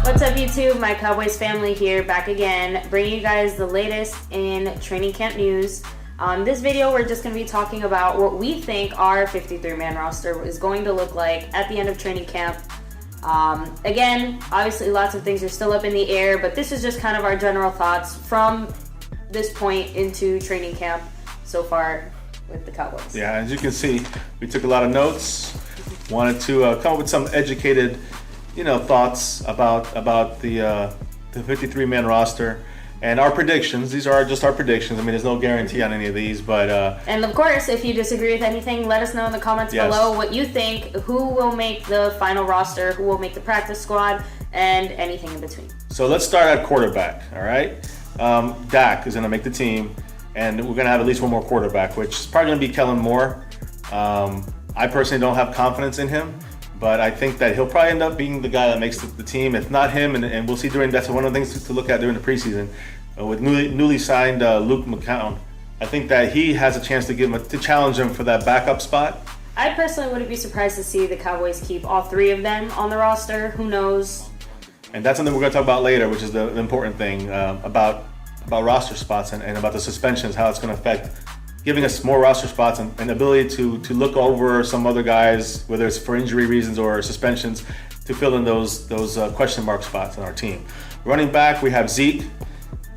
What's up, YouTube? My Cowboys family here, back again, bringing you guys the latest in training camp news. On this video, we're just going to be talking about what we think our 53-man roster is going to look like at the end of training camp. Again, obviously lots of things are still up in the air, but this is just kind of our general thoughts from this point into training camp so far with the Cowboys. Yeah, as you can see, we took a lot of notes, wanted to come up with some educated thoughts about the 53-man roster and our predictions. These are just our predictions. I mean, there's no guarantee on any of these, but and of course, if you disagree with anything, let us know in the comments below what you think, who will make the final roster, who will make the practice squad, and anything in between. So let's start at quarterback. All right, Dak is going to make the team, and we're going to have at least one more quarterback, which is probably going to be Kellen Moore. I personally don't have confidence in him, but I think that he'll probably end up being the guy that makes the team. If not him, and we'll see that's one of the things to look at during the preseason. With newly signed Luke McCown, I think that he has a chance to challenge him for that backup spot. I personally wouldn't be surprised to see the Cowboys keep all three of them on the roster. Who knows? And that's something we're going to talk about later, which is the important thing about roster spots and about the suspensions, how it's going to affect giving us more roster spots and ability to look over some other guys, whether it's for injury reasons or suspensions, to fill in those question mark spots on our team. Running back, we have Zeke,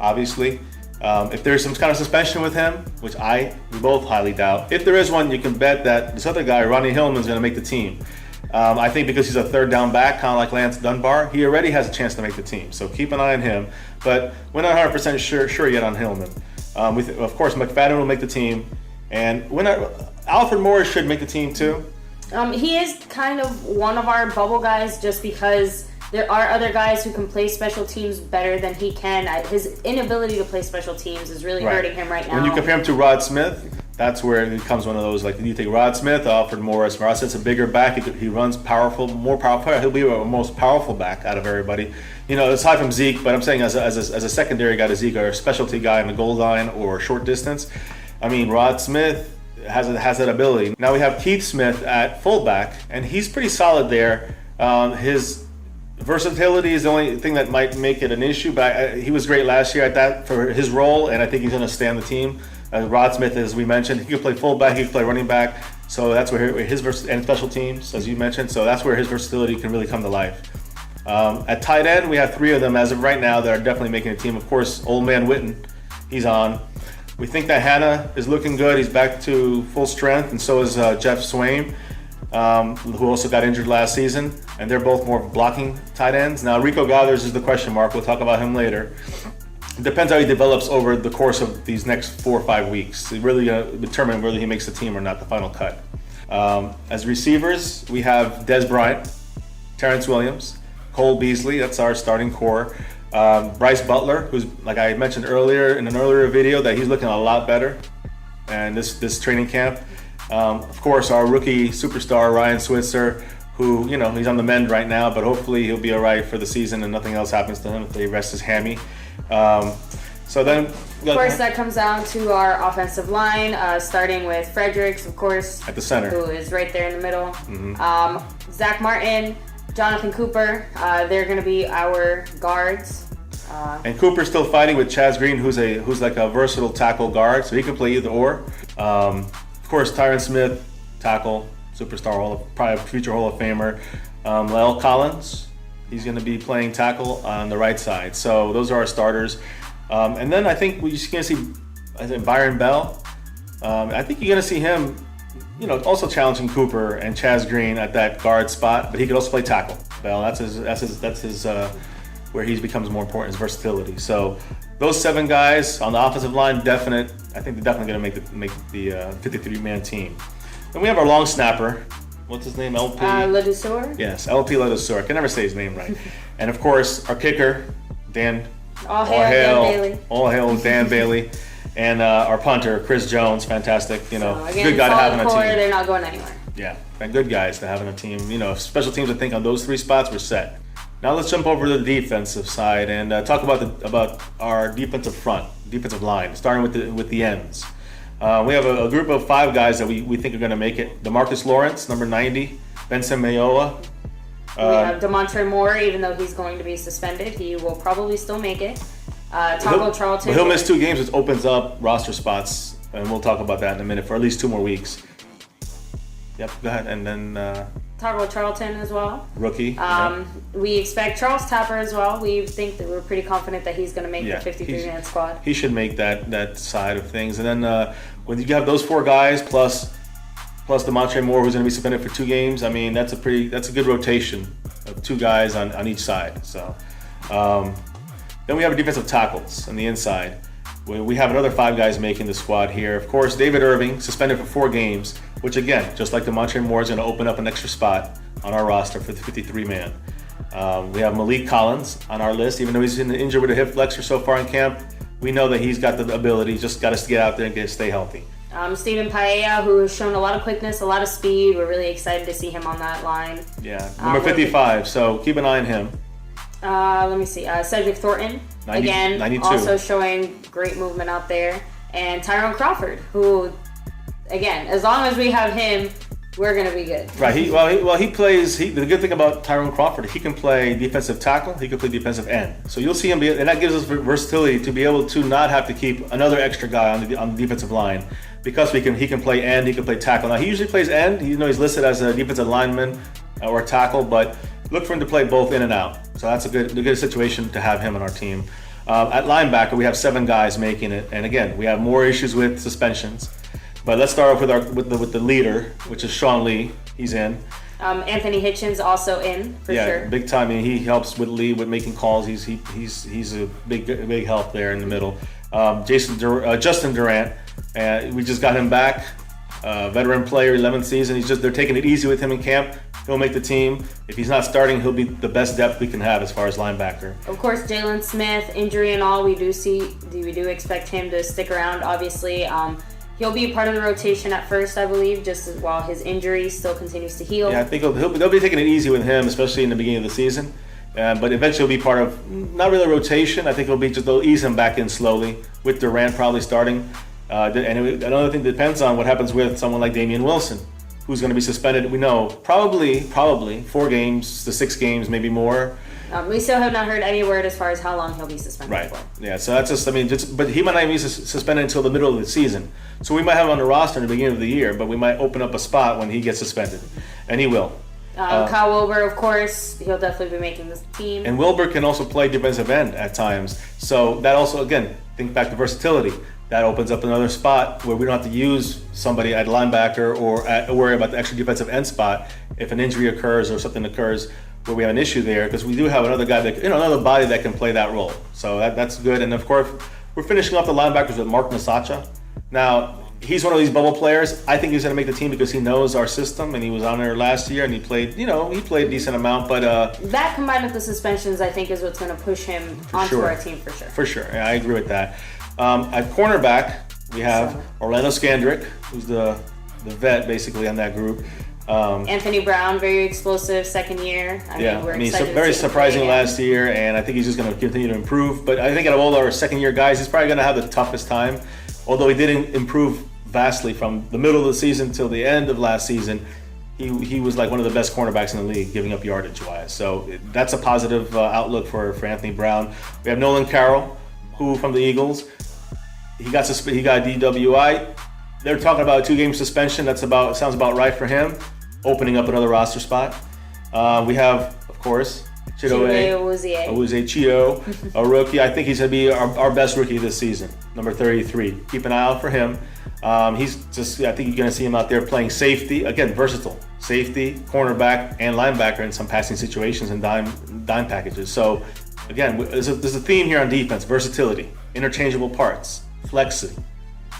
obviously. If there's some kind of suspension with him, which we both highly doubt, if there is one, you can bet that this other guy, Ronnie Hillman, is going to make the team. I think because he's a third down back, kind of like Lance Dunbar, he already has a chance to make the team. So keep an eye on him. But we're not 100% sure yet on Hillman. Of course, McFadden will make the team, and Alfred Morris should make the team too. He is kind of one of our bubble guys, just because there are other guys who can play special teams better than he can. His inability to play special teams is really hurting him right now. When you compare him to Rod Smith, that's where it becomes one of those, like, you take Rod Smith, Alfred Morris. Rod Smith's a bigger back. He runs more powerful. He'll be the most powerful back out of everybody. Aside from Zeke, but I'm saying as a secondary guy to Zeke, or a specialty guy in the goal line or short distance, I mean, Rod Smith has that ability. Now we have Keith Smith at fullback, and he's pretty solid there. His versatility is the only thing that might make it an issue, but he was great last year at that for his role, and I think he's going to stay on the team. Rod Smith, as we mentioned, he could play fullback, he could play running back, so that's where and special teams, as you mentioned, so that's where his versatility can really come to life. At tight end, we have three of them as of right now that are definitely making a team. Of course, old man Witten, he's on. We think that Hannah is looking good. He's back to full strength, and so is Jeff Swaim, who also got injured last season, and they're both more blocking tight ends. Now, Rico Gathers is the question mark. We'll talk about him later. It depends how he develops over the course of these next 4 or 5 weeks. It's really going to determine whether he makes the team or not, the final cut. As receivers, we have Dez Bryant, Terrence Williams, Cole Beasley, that's our starting core. Bryce Butler, who's, like I mentioned earlier in an earlier video, that he's looking a lot better and this training camp. Of course, our rookie superstar, Ryan Switzer, who, he's on the mend right now, but hopefully he'll be all right for the season and nothing else happens to him if they rest his hammy. So then, of course, that comes down to our offensive line, starting with Fredericks, of course, at the center, who is right there in the middle. Mm-hmm. Zach Martin, Jonathan Cooper, they're going to be our guards. And Cooper's still fighting with Chaz Green, who's like a versatile tackle guard, so he can play either or. Of course, Tyron Smith, tackle, superstar, probably future Hall of Famer. Malik Collins, he's going to be playing tackle on the right side. So those are our starters. And then I think we're going to see Byron Bell. I think you're going to see him, also challenging Cooper and Chaz Green at that guard spot, but he could also play tackle. Bell, that's his where he becomes more important, his versatility. So those 7 guys on the offensive line, I think they're definitely going to make the 53-man team. Then we have our long snapper. What's his name? LP? Ladouceur? Yes, LP Ladouceur. I can never say his name right. And of course, our kicker, Dan. All hail Dan Bailey. And our punter, Chris Jones, fantastic. Again, good guy to have on a team. They're not going anywhere. Yeah, and good guys to have on a team. If special teams, I think on those 3 spots, we're set. Now let's jump over to the defensive side and talk about our defensive line, starting with the ends. We have a group of 5 guys that we think are going to make it. DeMarcus Lawrence, number 90, Benson Mayowa, We have DeMontre Moore, even though he's going to be suspended, he will probably still make it. Pablo Charlton. But he'll miss 2 games, which opens up roster spots, and we'll talk about that in a minute, for at least 2 more weeks. Yep, go ahead. And then Pablo Charlton as well. Rookie. We expect Charles Tapper as well. We think that we're pretty confident that he's going to make the 53-man squad. He should make that side of things. And then when you have those 4 guys plus DeMontre Moore, who's going to be suspended for 2 games, I mean that's a good rotation of 2 guys on each side. So then we have defensive tackles on the inside. We have another 5 guys making the squad here. Of course, David Irving suspended for 4 games, which again, just like DeMontre Moore, is going to open up an extra spot on our roster for the 53-man. We have Malik Collins on our list, even though he's been injured with a hip flexor so far in camp. We know that he's got the ability, just got us to get out there and stay healthy. Stephen Paella, who has shown a lot of quickness, a lot of speed. We're really excited to see him on that line. Yeah, number 55, so keep an eye on him. Let me see. Cedric Thornton, 92. Also showing great movement out there. And Tyrone Crawford, who, again, as long as we have him, we're going to be good. Right. He plays. The good thing about Tyrone Crawford, he can play defensive tackle. He can play defensive end. So you'll see him, and that gives us versatility to be able to not have to keep another extra guy on the defensive line, because he can play end. He can play tackle. Now he usually plays end. He's listed as a defensive lineman or a tackle, but look for him to play both in and out. So that's a good situation to have him on our team. At linebacker, we have 7 guys making it, and again, we have more issues with suspensions. But let's start off with the leader, which is Sean Lee. He's in. Anthony Hitchens also in for sure. Yeah, big time. I mean, he helps with Lee with making calls. He's a big help there in the middle. Justin Durant, we just got him back. Veteran player, 11th season. They're taking it easy with him in camp. He'll make the team. If he's not starting, he'll be the best depth we can have as far as linebacker. Of course, Jalen Smith, injury and all, we do expect him to stick around. Obviously, he'll be part of the rotation at first, I believe, just while his injury still continues to heal. Yeah, I think they'll be taking it easy with him, especially in the beginning of the season. But eventually he'll be part of, not really a rotation. I think they'll ease him back in slowly, with Durant probably starting. And another thing depends on what happens with someone like Damian Wilson, who's going to be suspended. We know probably 4 games to 6 games, maybe more. We still have not heard any word as far as how long he'll be suspended for. Yeah, so that's but he might not be suspended until the middle of the season. So we might have him on the roster in the beginning of the year, but we might open up a spot when he gets suspended. And he will. Kyle Wilber, of course, he'll definitely be making this team. And Wilber can also play defensive end at times. So that also, again, think back to versatility. That opens up another spot where we don't have to use somebody at linebacker or worry about the extra defensive end spot if an injury occurs or something occurs where we have an issue there, because we do have another guy another body that can play that role. So that's good. And of course, we're finishing off the linebackers with Mark Masacha. Now, he's one of these bubble players. I think he's going to make the team because he knows our system, and he was on there last year, and he played a decent amount. But that combined with the suspensions, I think, is what's going to push him onto our team for sure. For sure, yeah, I agree with that. At cornerback, we have Orlando Scandrick, who's the vet basically on that group. Anthony Brown, very explosive second year. We're excited very surprising last year, and I think he's just going to continue to improve. But I think out of all our second-year guys, he's probably going to have the toughest time. Although he didn't improve vastly from the middle of the season till the end of last season, he was like one of the best cornerbacks in the league, giving up yardage-wise. So that's a positive outlook for Anthony Brown. We have Nolan Carroll, who from the Eagles, he got DWI. They're talking about a 2-game suspension. Sounds about right for him, opening up another roster spot. We have, of course, Chidobe Awuzie, a rookie. I think he's going to be our best rookie this season, number 33. Keep an eye out for him. I think you're going to see him out there playing safety. Again, versatile. Safety, cornerback, and linebacker in some passing situations and dime packages. So, again, there's a theme here on defense: versatility, interchangeable parts, flexing.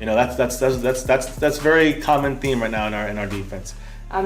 That's very common theme right now in our defense.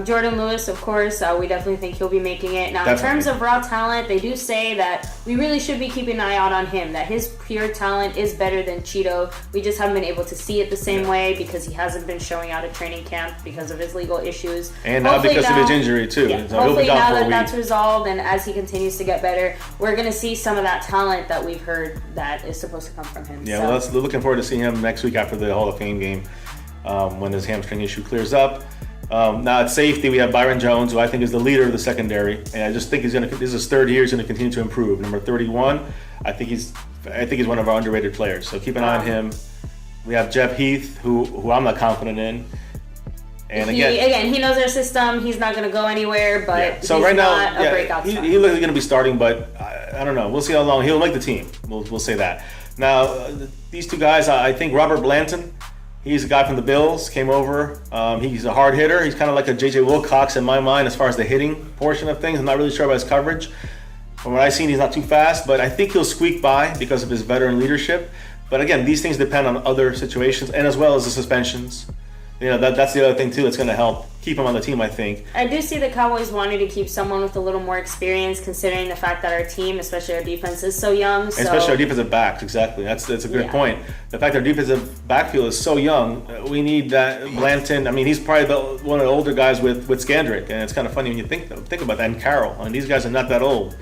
Jordan Lewis, of course, we definitely think he'll be making it. Now, Definitely. In terms of raw talent, they do say that we really should be keeping an eye out on him, that his pure talent is better than Cheeto. We just haven't been able to see it the same way because he hasn't been showing out at training camp because of his legal issues. And now because of his injury, too. Yeah, so hopefully now that that's resolved and as he continues to get better, we're going to see some of that talent that we've heard that is supposed to come from him. Yeah, we're looking forward to seeing him next week after the Hall of Fame game when his hamstring issue clears up. Now at safety, we have Byron Jones, who I think is the leader of the secondary, and I just think this is his third year. He's going to continue to improve. Number 31, I think he's one of our underrated players. So keep an eye on him. We have Jeff Heath, who I'm not confident in. And he knows our system. He's not going to go anywhere, but so he's right now, not a breakout star. He looks going to be starting, but I don't know. We'll see how long he'll make the team. We'll say that. Now, these two guys, I think Robert Blanton. He's a guy from the Bills, came over. He's a hard hitter. He's kind of like a J.J. Wilcox in my mind as far as the hitting portion of things. I'm not really sure about his coverage. From what I've seen, he's not too fast, but I think he'll squeak by because of his veteran leadership. But again, these things depend on other situations and as well as the suspensions. That's the other thing too that's going to help keep him on the team, I think. I do see the Cowboys wanting to keep someone with a little more experience, considering the fact that our team, especially our defense, is so young. Especially our defensive backs, exactly. That's a good point. The fact our defensive backfield is so young, we need that Blanton. I mean, he's probably one of the older guys with Scandrick, and it's kind of funny when you think about that. And Carroll, I mean, these guys are not that old,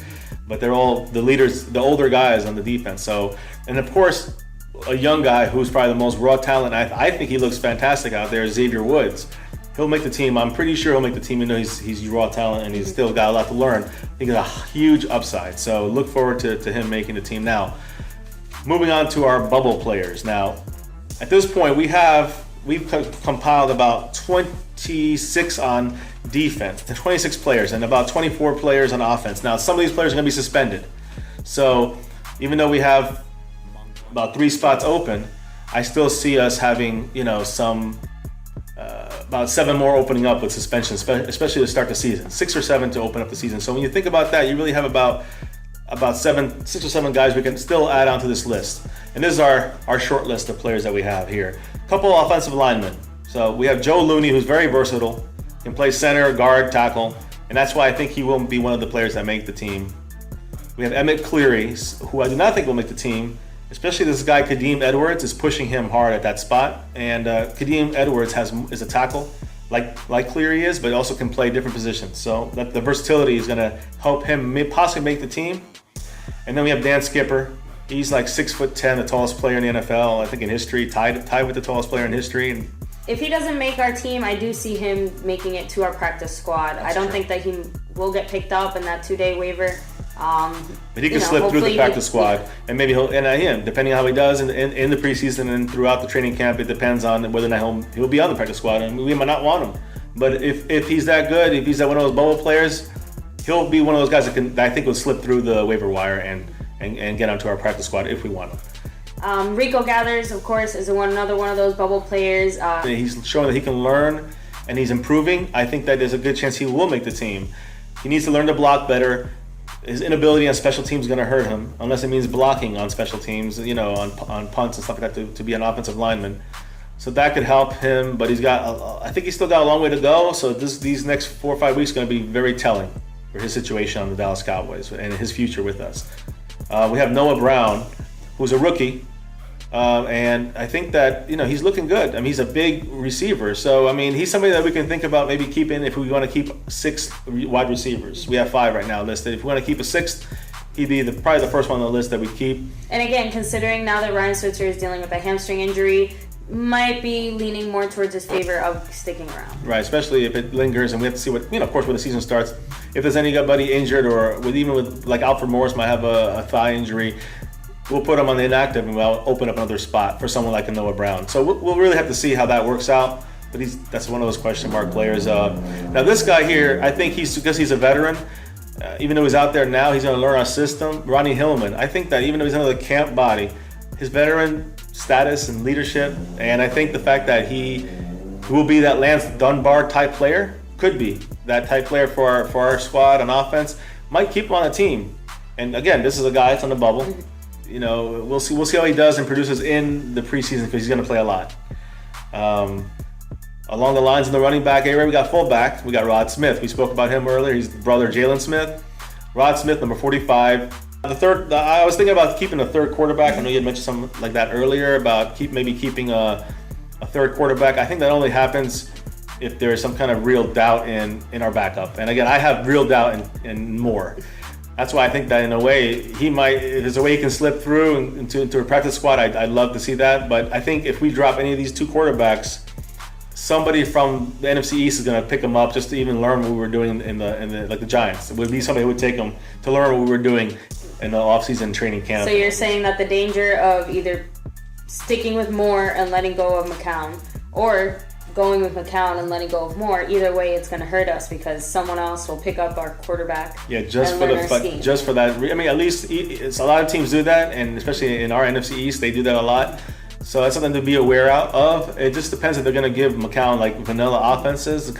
but they're all the leaders, the older guys on the defense. So, and of course, a young guy who's probably the most raw talent. I think he looks fantastic out there, Xavier Woods. He'll make the team. I'm pretty sure he'll make the team. You know, he's raw talent and he's still got a lot to learn. I think he's a huge upside. So look forward to him making the team. Now, moving on to our bubble players. Now, at this point, we've compiled about 26 on defense, 26 players, and about 24 players on offense. Now, some of these players are going to be suspended. So even though we have about 3 spots open, I still see us having, about 7 more opening up with suspensions, especially to start the season. 6 or 7 to open up the season. So when you think about that, you really have about 6 or 7 guys we can still add onto this list. And this is our short list of players that we have here. A couple offensive linemen. So we have Joe Looney, who's very versatile, can play center, guard, tackle, and that's why I think he will be one of the players that make the team. We have Emmett Cleary, who I do not think will make the team. Especially this guy, Kadeem Edwards, is pushing him hard at that spot. And Kadeem Edwards is a tackle like Cleary is, but also can play different positions. So that the versatility is going to help him possibly make the team. And then we have Dan Skipper. He's like 6'10", the tallest player in the NFL, I think in history, tied with the tallest player in history. And if he doesn't make our team, I do see him making it to our practice squad. I don't think that he will get picked up in that 2-day waiver. But he can slip through the practice squad, and maybe depending on how he does in the preseason and throughout the training camp, it depends on whether or not he'll be on the practice squad, and we might not want him. But if he's that good, if he's one of those bubble players, he'll be one of those guys that I think will slip through the waiver wire and get onto our practice squad if we want him. Rico Gathers, of course, is another one of those bubble players. He's showing that he can learn, and he's improving. I think that there's a good chance he will make the team. He needs to learn to block better. His inability on special teams is going to hurt him, unless it means blocking on special teams, on punts and stuff like that to be an offensive lineman. So that could help him, but I think he's still got a long way to go. So these next 4 or 5 weeks are going to be very telling for his situation on the Dallas Cowboys and his future with us. We have Noah Brown, who's a rookie, and I think that he's looking good. I mean, he's a big receiver, so I mean he's somebody that we can think about maybe keeping if we want to keep 6 wide receivers. We have 5 right now listed. If we want to keep a 6th, he'd be probably the first one on the list that we keep. And again, considering now that Ryan Switzer is dealing with a hamstring injury, might be leaning more towards his favor of sticking around. Right, especially if it lingers, and we have to see what of course when the season starts. If there's anybody injured, or with like Alfred Morris might have a thigh injury, we'll put him on the inactive and we'll open up another spot for someone like a Noah Brown. So we'll really have to see how that works out. But that's one of those question mark players. Now this guy here, I think because he's a veteran, even though he's out there now, he's going to learn our system. Ronnie Hillman, I think that even though he's under the camp body, his veteran status and leadership, and I think the fact that he will be that Lance Dunbar type player, could be that type player for our squad on offense, might keep him on the team. And again, this is a guy that's on the bubble. We'll see how he does and produces in the preseason because he's going to play a lot. Along the lines in the running back area, we got fullback. We got Rod Smith. We spoke about him earlier. He's the brother of Jalen Smith. Rod Smith, number 45. I was thinking about keeping a third quarterback. I know you had mentioned something like that earlier about keeping a third quarterback. I think that only happens if there's some kind of real doubt in our backup. And again, I have real doubt in Moore. That's why I think that in a way if there's a way he can slip through into a practice squad, I'd love to see that. But I think if we drop any of these 2 quarterbacks, somebody from the NFC East is going to pick him up just to even learn what we were doing in the like the Giants. It would be somebody who would take him to learn what we were doing in the offseason training camp. So you're saying that the danger of either sticking with Moore and letting go of McCown, or going with McCown and letting go of Moore, either way it's going to hurt us because someone else will pick up our quarterback. Yeah, just for that. I mean, at least a lot of teams do that, and especially in our NFC East, they do that a lot. So that's something to be aware of. It just depends if they're going to give McCown like vanilla offenses.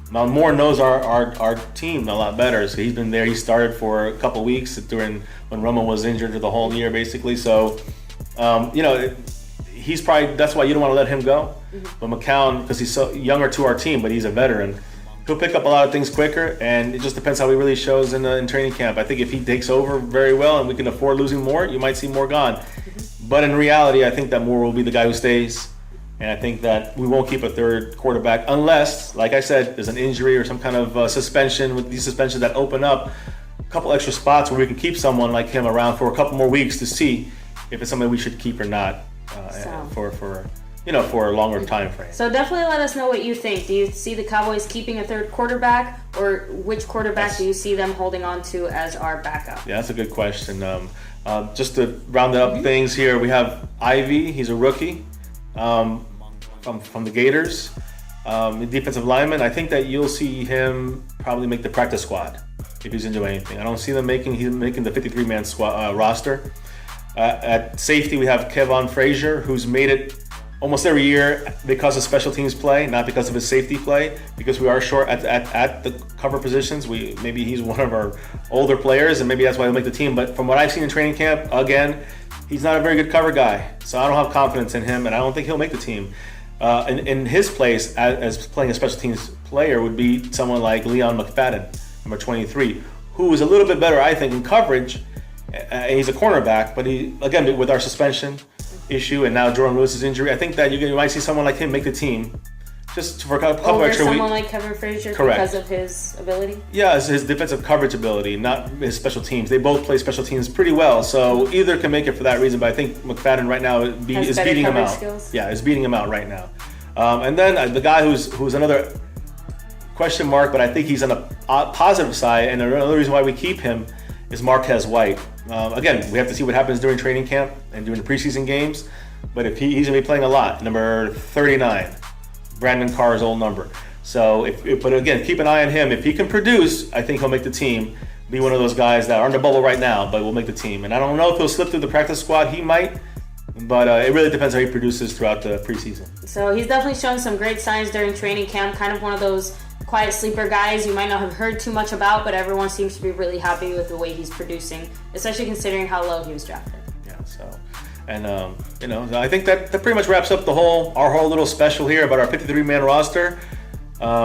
Moore knows our team a lot better. So he's been there. He started for a couple weeks when Romo was injured for the whole year, basically. So, he's probably, that's why you don't want to let him go. But McCown, because he's so younger to our team, but he's a veteran, he'll pick up a lot of things quicker, and it just depends how he really shows in training camp. I think if he takes over very well and we can afford losing Moore, you might see Moore gone. But in reality, I think that Moore will be the guy who stays, and I think that we won't keep a third quarterback unless, like I said, there's an injury or some kind of suspension. With these suspensions that open up a couple extra spots where we can keep someone like him around for a couple more weeks to see if it's somebody we should keep or not for a longer time frame. So definitely let us know what you think. Do you see the Cowboys keeping a third quarterback, or which quarterback do you see them holding on to as our backup? Yeah, that's a good question. Just to round up things here, we have Ivy. He's a rookie from the Gators. The defensive lineman, I think that you'll see him probably make the practice squad if he's into anything. I don't see them making the 53-man squad roster. At safety, we have Kevon Frazier, who's made it almost every year because of special teams play, not because of his safety play, because we are short at the cover positions. Maybe he's one of our older players, and maybe that's why he'll make the team. But from what I've seen in training camp, again, he's not a very good cover guy. So I don't have confidence in him, and I don't think he'll make the team. In his place, as playing a special teams player, would be someone like Leon McFadden, number 23, who is a little bit better, I think, in coverage. He's a cornerback, but again, with our suspension issue and now Jordan Lewis's injury, I think that you might see someone like him make the team just for a couple extra weeks. Someone like Kevin Frazier. Correct. Because of his ability? Yeah, his defensive coverage ability, not his special teams. They both play special teams pretty well, so either can make it for that reason, but I think McFadden right now is beating him out. Skills? Yeah, is beating him out right now. And then the guy who's another question mark, but I think he's on a positive side, and another reason why we keep him is Marquez White. Again, we have to see what happens during training camp and during the preseason games, but if he's going to be playing a lot, number 39, Brandon Carr's old number. So, but again, keep an eye on him. If he can produce, I think he'll make the team. Be one of those guys that are in the bubble right now, but will make the team. And I don't know if he'll slip through the practice squad. He might, but it really depends how he produces throughout the preseason. So he's definitely shown some great signs during training camp, kind of one of those quiet sleeper guys you might not have heard too much about, but everyone seems to be really happy with the way he's producing, especially considering how low he was drafted. Yeah, so, and I think that pretty much wraps up our whole little special here about our 53-man roster.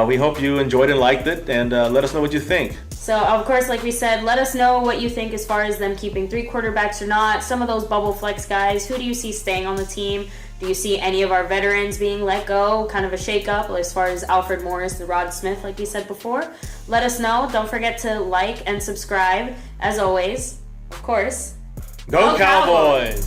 We hope you enjoyed and liked it, and let us know what you think. So, of course, like we said, let us know what you think as far as them keeping 3 quarterbacks or not. Some of those bubble flex guys, who do you see staying on the team? Do you see any of our veterans being let go? Kind of a shake-up as far as Alfred Morris, the Rod Smith, like you said before. Let us know. Don't forget to like and subscribe. As always, of course, Go Cowboys!